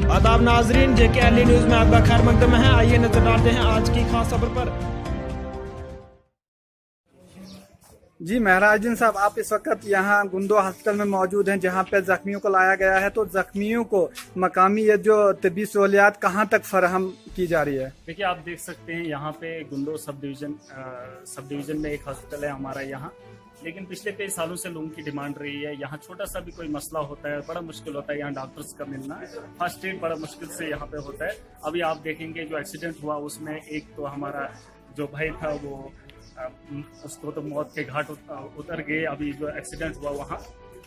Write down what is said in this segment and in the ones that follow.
आदाब नाजरीन, JKLE news में आपका खैर मकदम है। आइए नजर डालते हैं आज की खास खबर पर। जी महराजुद्दीन साहब, आप इस वक्त यहाँ गुंदो हॉस्पिटल में मौजूद हैं जहाँ पे जख्मियों को लाया गया है। तो जख्मियों को मकामी ये जो तबी सहूलियात कहाँ तक फराहम की जा रही है? देखिए, आप देख सकते हैं यहाँ पे गुंदो सब डिवीजन में एक हॉस्पिटल है हमारा यहाँ। लेकिन पिछले कई सालों से लोगों की डिमांड रही है, यहाँ छोटा सा भी कोई मसला होता है बड़ा मुश्किल होता है यहाँ डॉक्टर्स का मिलना। फर्स्ट एड बड़ा मुश्किल से यहाँ पे होता है। अभी आप देखेंगे जो एक्सीडेंट हुआ उसमें एक तो हमारा जो भाई था वो उसको तो मौत के घाट उतर गए अभी जो एक्सीडेंट हुआ वहाँ।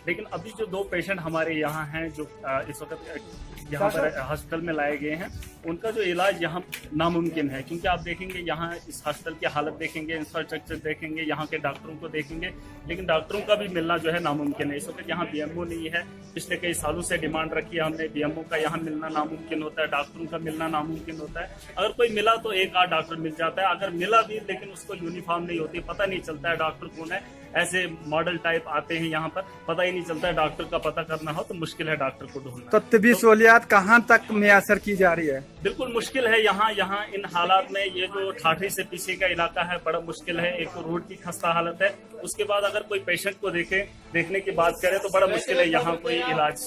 लेकिन अभी जो दो पेशेंट हमारे यहाँ हैं जो इस वक्त यहाँ पर हॉस्पिटल में लाए गए हैं, उनका जो इलाज यहाँ नामुमकिन है। क्योंकि आप देखेंगे यहाँ इस हॉस्पिटल की हालत देखेंगे, इंफ्रास्ट्रक्चर देखेंगे, यहाँ के डॉक्टरों को देखेंगे, लेकिन डॉक्टरों का भी मिलना जो है नामुमकिन है। इस वक्त यहाँ BMO नहीं है। पिछले कई सालों से डिमांड रखी है हमने, BMO का यहाँ मिलना नामुमकिन होता है, डॉक्टरों का मिलना नामुमकिन होता है। अगर कोई मिला तो एक आध डॉक्टर मिल जाता है, अगर मिला भी लेकिन उसको यूनिफॉर्म नहीं होती, पता नहीं चलता है डॉक्टर कौन है। ऐसे मॉडल टाइप आते हैं यहाँ पर, पता ही नहीं चलता है। डॉक्टर का पता करना हो तो मुश्किल है डॉक्टर को ढूंढना। तो तबी सहूलियात कहाँ तक मैसर की जा रही है? बिल्कुल मुश्किल है यहाँ इन हालात में। ये जो ठाठरी से पीछे का इलाका है बड़ा मुश्किल है। एक तो रोड की खस्ता हालत है, उसके बाद अगर कोई पेशेंट को देखने की बात करे तो बड़ा मुश्किल है यहाँ कोई इलाज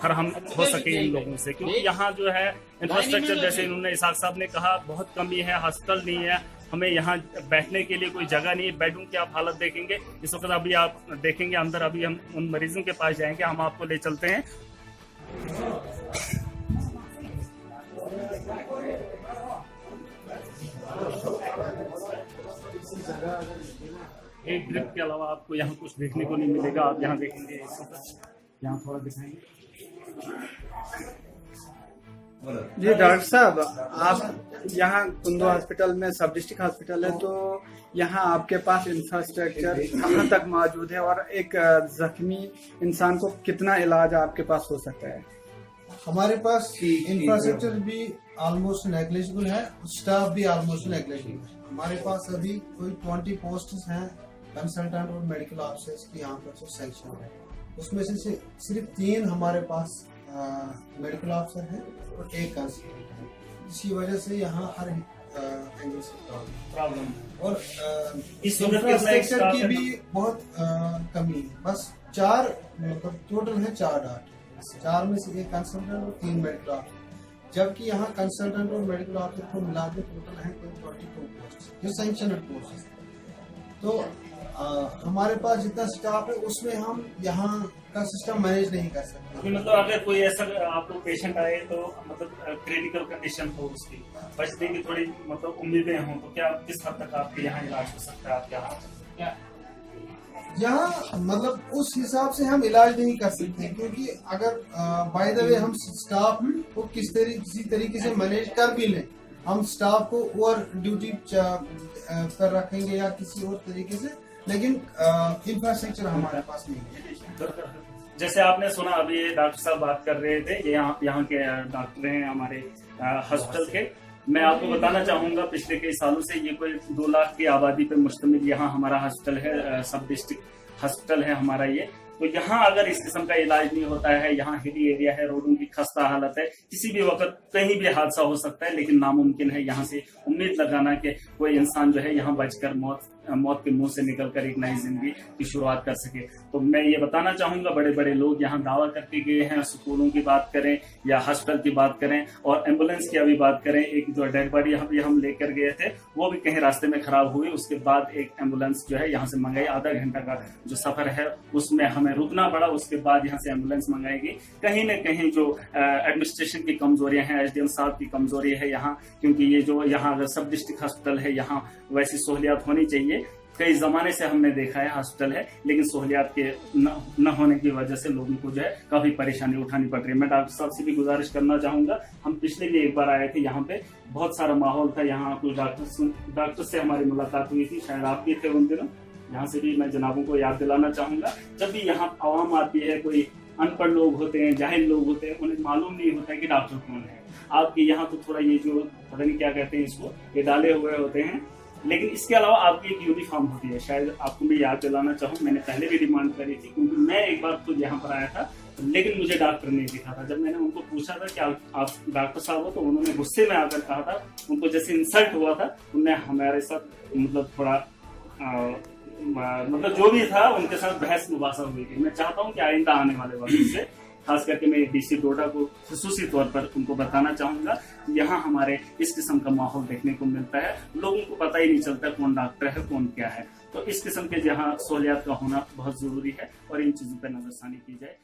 फराहम हो सके इन लोगों से। क्योंकि यहाँ जो है इंफ्रास्ट्रक्चर, जैसे इन्होंने इसाक साहब ने कहा, बहुत कमी है, हॉस्पिटल नहीं है, हमें यहाँ बैठने के लिए कोई जगह नहीं है। बेडरूम की आप हालत देखेंगे इस वक्त, अभी आप देखेंगे अंदर, अभी हम उन मरीजों के पास जाएंगे, हम आपको ले चलते हैं। एक ड्रिप के अलावा आपको यहाँ कुछ देखने को नहीं मिलेगा। आप यहाँ देखेंगे इस वक्त, यहाँ थोड़ा दिखाएंगे। जी डॉक्टर साहब, आप यहाँ कुंदो हॉस्पिटल में सब डिस्ट्रिक्ट हॉस्पिटल है, तो यहाँ आपके पास इंफ्रास्ट्रक्चर कहाँ तक मौजूद है और एक जख्मी इंसान को कितना इलाज आपके पास हो सकता है? हमारे पास इंफ्रास्ट्रक्चर भी ऑलमोस्ट नेग्लिजिबल है, स्टाफ भी ऑलमोस्ट नेग्लिजिबल है। हमारे पास अभी कोई 20 पोस्ट्स हैं कंसल्टेंट और मेडिकल ऑफिसर्स की यहाँ पर जो सैंक्शन है, उसमें से सिर्फ 3 हमारे पास मेडिकल ऑफिसर हैं और 1 कंसल्टेंट है। इसी वजह से यहाँ हर एंगल से प्रॉब्लम और इंफ्रास्ट्रक्चर की भी बहुत कमी है। बस 4 मतलब टोटल है 4 डॉक्टर, 4 में से 1 कंसल्टेंट और 3 मेडिकल ऑफिसर, जबकि यहाँ कंसल्टेंट और मेडिकल ऑफिसर को मिला के टोटल है 22 पोस्ट जो सैंक्शन पोस्ट। तो हमारे पास जितना स्टाफ है उसमें हम यहाँ का सिस्टम मैनेज नहीं कर सकते। मतलब अगर कोई ऐसा आपको पेशेंट आए तो मतलब क्रिटिकल कंडीशन हो, उसकी बचने की थोड़ी मतलब उम्मीदें हों, तो क्या किस हद तक आपके यहाँ इलाज हो सकता है आपके यहाँ? मतलब उस हिसाब से हम इलाज नहीं कर सकते, क्योंकि अगर बाय द वे हम स्टाफ को किसी तरीके से मैनेज कर भी लें, हम स्टाफ को और ड्यूटी पर रखेंगे या किसी और तरीके से, लेकिन इंफ्रास्ट्रक्चर हमारे पास नहीं है। जैसे आपने सुना अभी डॉक्टर साहब बात कर रहे थे, ये यहाँ के डॉक्टर हैं हमारे हॉस्पिटल के। मैं आपको बताना चाहूंगा पिछले कई सालों से ये कोई 2 लाख की आबादी पर मुश्तमिल यहाँ हमारा हॉस्पिटल है, सब डिस्ट्रिक्ट हॉस्पिटल है हमारा ये। तो यहाँ अगर इस किस्म का इलाज नहीं होता है, यहाँ हिली एरिया है, रोडों की खस्ता हालत है, किसी भी वक्त कहीं भी हादसा हो सकता है। लेकिन नामुमकिन है यहाँ से उम्मीद लगाना कि कोई इंसान जो है यहाँ बचकर मौत के मुंह से निकलकर एक नई जिंदगी की शुरुआत कर सके। तो मैं ये बताना चाहूंगा, बड़े बड़े लोग यहाँ दावा करके गए हैं, स्कूलों की बात करें या हॉस्पिटल की बात करें और एम्बुलेंस की अभी बात करें। एक जो डेड बॉडी अभी हम लेकर गए थे वो भी कहीं रास्ते में खराब हुई, उसके बाद एक एम्बुलेंस जो है यहाँ से मंगाई। आधा घंटा का जो सफर है उसमें हमें रुकना पड़ा, उसके बाद यहाँ से एम्बुलेंस मंगाई गई। कहीं न कहीं जो एडमिनिस्ट्रेशन की कमजोरियां हैं, SDM साहब की कमजोरी है यहाँ, क्योंकि ये जो यहाँ अगर सब डिस्ट्रिक्ट हॉस्पिटल है यहाँ वैसी सहूलियात होनी चाहिए। कई जमाने से हमने देखा है हॉस्पिटल है, लेकिन सहूलियात के न होने की वजह से लोगों को जो है काफी परेशानी उठानी पड़ रही है। मैं डॉक्टर साहब से भी गुजारिश करना चाहूंगा, हम पिछले भी एक बार आए थे यहाँ पे, बहुत सारा माहौल था यहाँ, कुछ डॉक्टर से हमारी मुलाकात हुई थी, शायद आप भी थे उन दिनों। यहाँ से भी मैं जनाबों को याद दिलाना चाहूंगा, जब भी यहाँ आवाम आती है, कोई अनपढ़ लोग होते हैं, जाहिल लोग होते हैं, उन्हें मालूम नहीं होता है कि डॉक्टर कौन है। आपके यहाँ तो थोड़ा ये जो पता नहीं क्या कहते हैं इसको, ये डाले हुए होते हैं, लेकिन इसके अलावा आपकी एक यूनिफॉर्म होती है। शायद आपको मैं याद दिलाना चाहूँ, मैंने पहले भी डिमांड करी थी, क्योंकि मैं एक बार खुद यहाँ पर आया था लेकिन मुझे डॉक्टर नहीं दिखा था। जब मैंने उनको पूछा था कि आप डॉक्टर साहब हो, तो उन्होंने गुस्से में आकर कहा था, उनको जैसे इंसल्ट हुआ था, उनने हमारे साथ मतलब थोड़ा मतलब जो भी था उनके साथ बहस मुबासा हुई थी। मैं चाहता हूं कि आइंदा आने वाले वक्त से खास करके मैं डीसी डोडा को खसूसी तौर पर उनको बताना चाहूंगा, यहाँ हमारे इस किस्म का माहौल देखने को मिलता है। लोगों को पता ही नहीं चलता कौन डॉक्टर है कौन क्या है। तो इस किस्म के यहाँ सहूलियात का होना बहुत जरूरी है और इन चीजों पर नजरसानी की जाए।